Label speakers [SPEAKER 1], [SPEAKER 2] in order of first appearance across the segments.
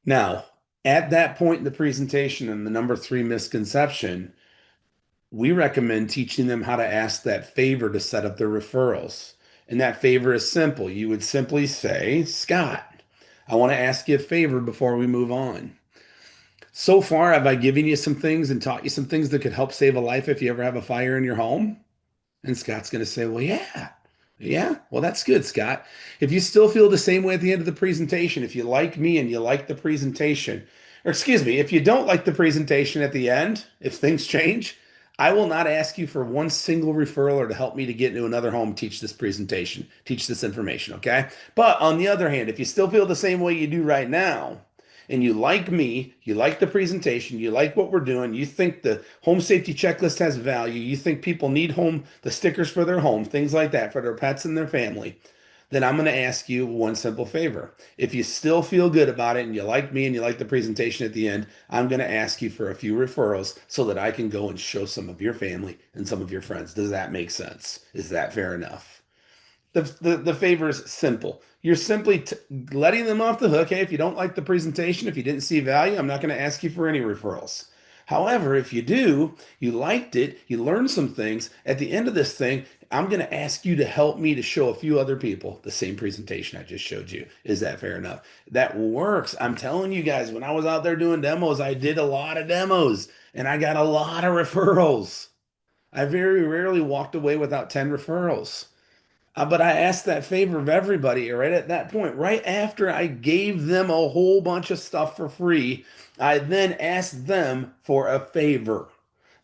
[SPEAKER 1] Now, at that point in the presentation and the number three misconception, we recommend teaching them how to ask that favor to set up their referrals. And that favor is simple. You would simply say, Scott, I want to ask you a favor before we move on. So far, have I given you some things and taught you some things that could help save a life if you ever have a fire in your home? And Scott's going to say, well, yeah. Yeah, well, that's good, Scott. If you still feel the same way at the end of the presentation, if you like me and you like the presentation, or excuse me, if you don't like the presentation at the end, if things change, I will not ask you for one single referral or to help me to get into another home, teach this presentation, teach this information, okay? But on the other hand, if you still feel the same way you do right now, and you like me, you like the presentation, you like what we're doing, you think the home safety checklist has value, you think people need the stickers for their home, things like that for their pets and their family, then I'm going to ask you one simple favor. If you still feel good about it and you like me and you like the presentation at the end, I'm going to ask you for a few referrals so that I can go and show some of your family and some of your friends. Does that make sense? Is that fair enough? The favor is simple. You're simply letting them off the hook. Hey, if you don't like the presentation, if you didn't see value, I'm not going to ask you for any referrals. However, if you do, you liked it, you learned some things, at the end of this thing, I'm going to ask you to help me to show a few other people the same presentation I just showed you. Is that fair enough? That works. I'm telling you guys, when I was out there doing demos, I did a lot of demos and I got a lot of referrals. I very rarely walked away without 10 referrals. But I asked that favor of everybody right at that point. Right after I gave them a whole bunch of stuff for free, I then asked them for a favor.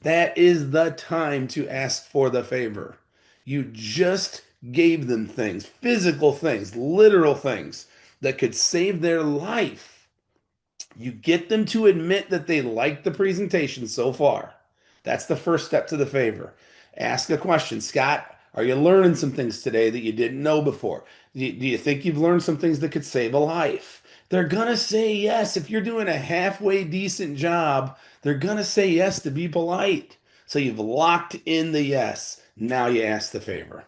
[SPEAKER 1] That is the time to ask for the favor. You just gave them things, physical things, literal things that could save their life. You get them to admit that they like the presentation so far. That's the first step to the favor. Ask a question. Scott, are you learning some things today that you didn't know before? Do you think you've learned some things that could save a life? They're going to say yes. If you're doing a halfway decent job, they're going to say yes to be polite. So you've locked in the yes. Now you ask the favor.